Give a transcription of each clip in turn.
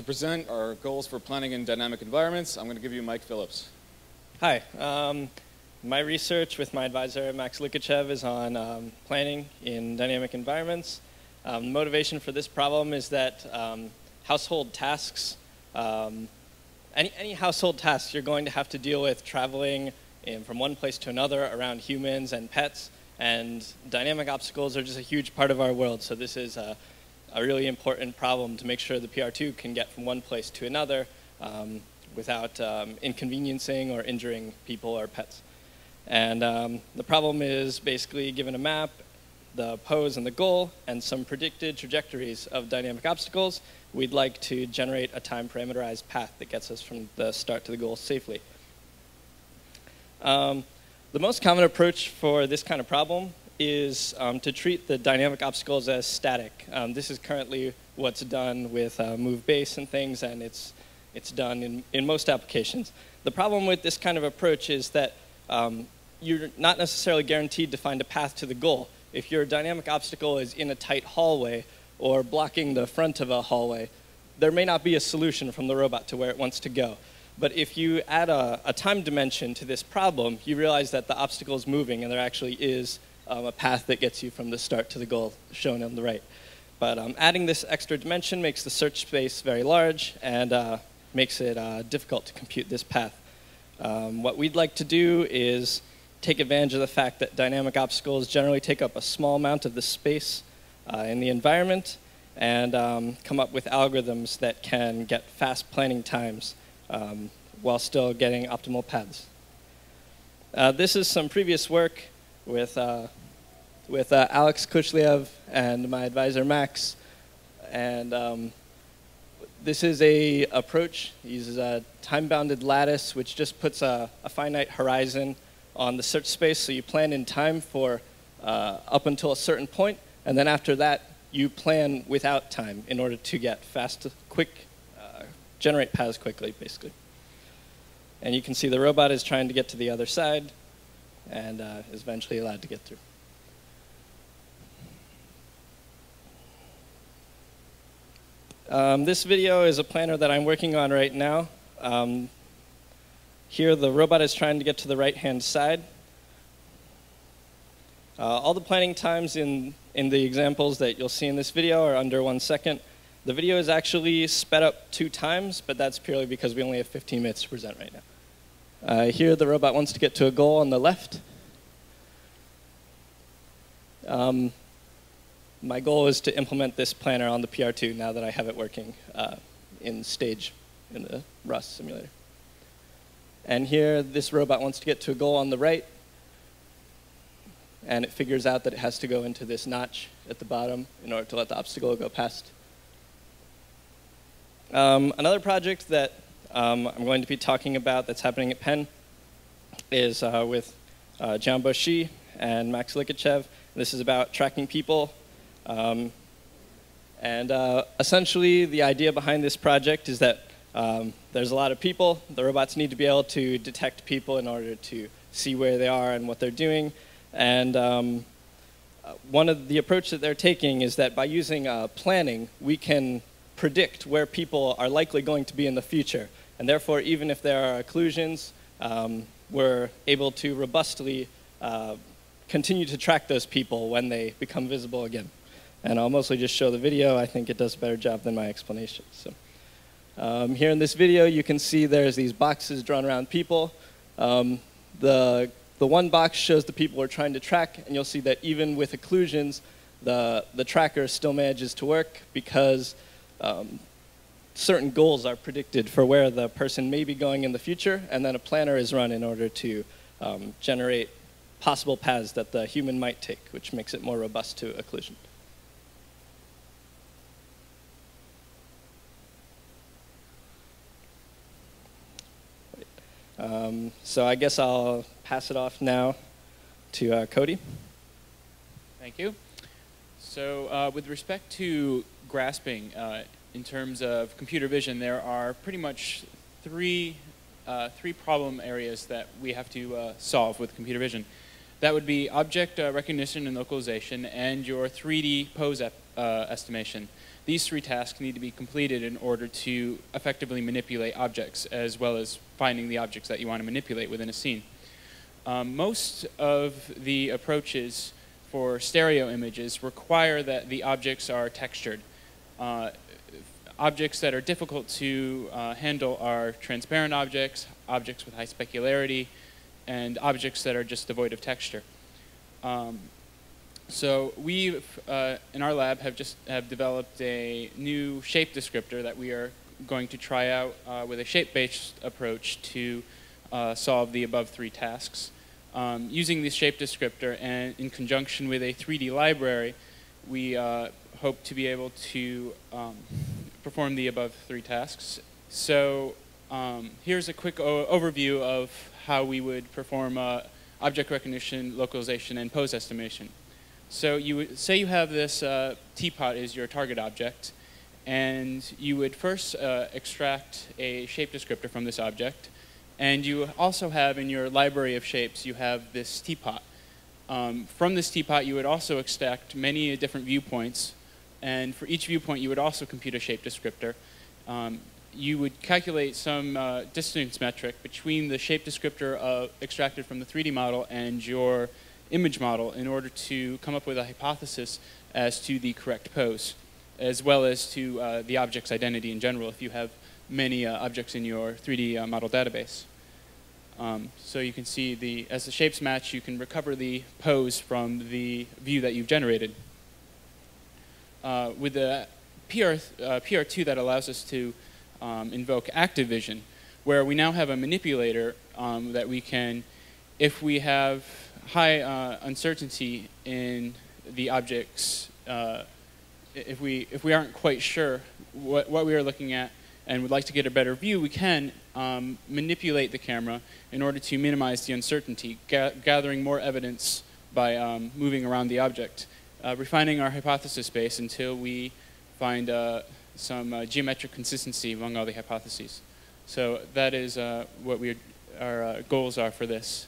present our goals for planning in dynamic environments, I'm going to give you Mike Phillips. Hi. My research with my advisor, Max Likachev, is on planning in dynamic environments. The motivation for this problem is that household tasks, any household tasks you're going to have to deal with traveling from one place to another around humans and pets, and dynamic obstacles are just a huge part of our world. So this is a really important problem to make sure the PR2 can get from one place to another without inconveniencing or injuring people or pets. And the problem is basically given a map, the pose and the goal, and some predicted trajectories of dynamic obstacles, we'd like to generate a time parameterized path that gets us from the start to the goal safely. The most common approach for this kind of problem is to treat the dynamic obstacles as static. This is currently what's done with move base and things, and it's done in most applications. The problem with this kind of approach is that you're not necessarily guaranteed to find a path to the goal. If your dynamic obstacle is in a tight hallway or blocking the front of a hallway, there may not be a solution from the robot to where it wants to go. But if you add a time dimension to this problem, you realize that the obstacle is moving and there actually is a path that gets you from the start to the goal shown on the right. But adding this extra dimension makes the search space very large and makes it difficult to compute this path. What we'd like to do is take advantage of the fact that dynamic obstacles generally take up a small amount of the space in the environment and come up with algorithms that can get fast planning times while still getting optimal paths. This is some previous work with Alex Kushliev and my advisor Max, and this is a approach. He uses a time-bounded lattice, which just puts a finite horizon on the search space, so you plan in time for up until a certain point, and then after that, you plan without time in order to get fast, quick, generate paths quickly, basically. And you can see the robot is trying to get to the other side and is eventually allowed to get through. This video is a planner that I'm working on right now. Here, the robot is trying to get to the right-hand side. All the planning times in the examples that you'll see in this video are under 1 second. The video is actually sped up 2 times, but that's purely because we only have 15 minutes to present right now. Here, the robot wants to get to a goal on the left. My goal is to implement this planner on the PR2 now that I have it working in stage in the Rust simulator. And here, this robot wants to get to a goal on the right, and it figures out that it has to go into this notch at the bottom in order to let the obstacle go past. Another project that I'm going to be talking about that's happening at Penn is with John Boshi and Max Likachev. This is about tracking people. Essentially, the idea behind this project is that there's a lot of people. The robots need to be able to detect people in order to see where they are and what they're doing. And one of the approach that they're taking is that by using planning, we can predict where people are likely going to be in the future. And therefore, even if there are occlusions, we're able to robustly continue to track those people when they become visible again. And I'll mostly just show the video. I think it does a better job than my explanation. So, here in this video, you can see there's these boxes drawn around people. The one box shows the people we're trying to track, and you'll see that even with occlusions, the tracker still manages to work because certain goals are predicted for where the person may be going in the future, and then a planner is run in order to generate possible paths that the human might take, which makes it more robust to occlusion. So I guess I'll pass it off now to Cody. Thank you. So with respect to grasping, in terms of computer vision, there are pretty much three problem areas that we have to solve with computer vision. That would be object recognition and localization and your 3D pose estimation. these three tasks need to be completed in order to effectively manipulate objects, as well as finding the objects that you want to manipulate within a scene. Most of the approaches for stereo images require that the objects are textured. Objects that are difficult to handle are transparent objects, objects with high specularity, and objects that are just devoid of texture. So we, in our lab, have developed a new shape descriptor that we are going to try out with a shape-based approach to solve the above three tasks. Using this shape descriptor and in conjunction with a 3D library, we hope to be able to perform the above three tasks. So here's a quick overview of how we would perform object recognition, localization, and pose estimation. So you would say you have this teapot is your target object, and you would first extract a shape descriptor from this object, and you also have in your library of shapes, you have this teapot. From this teapot, you would also extract many different viewpoints, and for each viewpoint, you would also compute a shape descriptor. You would calculate some distance metric between the shape descriptor extracted from the 3D model and your image model in order to come up with a hypothesis as to the correct pose, as well as to the object's identity in general if you have many objects in your 3D model database. So you can see as the shapes match, you can recover the pose from the view that you've generated. With the PR2 that allows us to invoke active vision, where we now have a manipulator that we can, if we have high uncertainty in the objects, if we aren't quite sure what we are looking at and would like to get a better view, we can manipulate the camera in order to minimize the uncertainty, gathering more evidence by moving around the object, refining our hypothesis space until we find some geometric consistency among all the hypotheses. So that is what our goals are for this.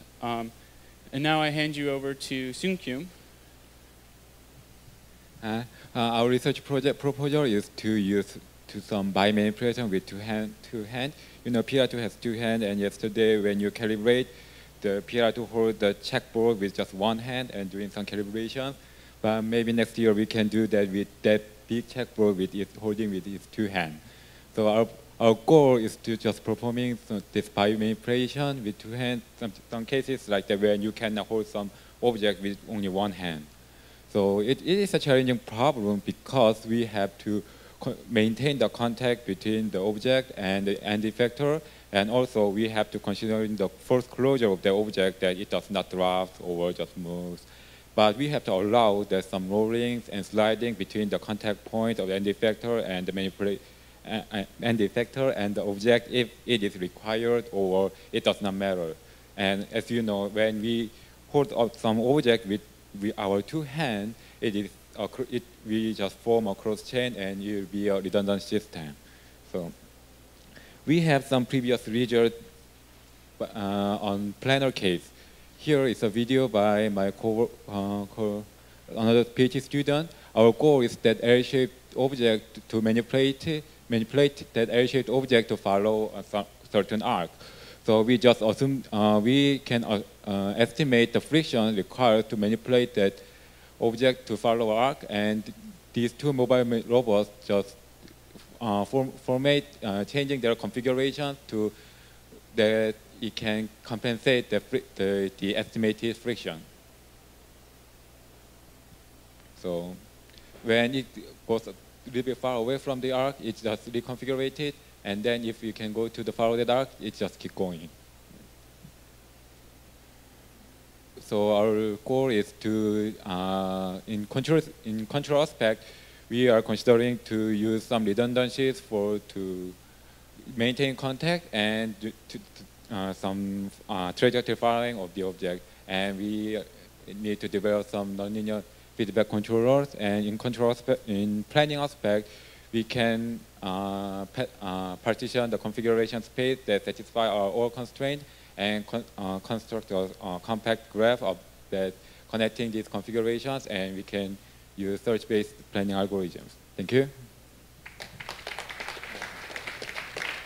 And now I hand you over to Soonkyum. Our research project proposal is to use some by manipulation with two hands. You know, PR2 has two hands, and yesterday when you calibrate, the PR2 hold the checkboard with just one hand and doing some calibration. But maybe next year we can do that with that big checkboard with it holding with its two hands. So our goal is to just performing this by manipulation with two hands. Some cases like that where you can hold some object with only one hand. So it is a challenging problem because we have to maintain the contact between the object and the end effector, and also we have to consider the first closure of the object that it does not drop or just moves. But we have to allow there's some rollings and sliding between the contact point of the end effector and the end effector and the object if it is required or it does not matter. And as you know, when we hold up some object with our two hands, we just form a cross chain and it will be a redundant system. So we have some previous results on planar case. Here is a video by my another PhD student. Our goal is that L-shaped object to manipulate that L-shaped object to follow a certain arc. So we just assume we can estimate the friction required to manipulate that object to follow arc, and these two mobile robots just changing their configuration to that it can compensate the estimated friction. So when it goes a little bit far away from the arc, it's just reconfigured, and then if you can go to the follow that arc, it just keep going. So our goal is to, in control aspect, we are considering to use some redundancies to maintain contact and some trajectory following of the object. And we need to develop some nonlinear feedback controllers. And in planning aspect, we can partition the configuration space that satisfy our all constraints and construct a compact graph of that connecting these configurations, and we can use search-based planning algorithms. Thank you.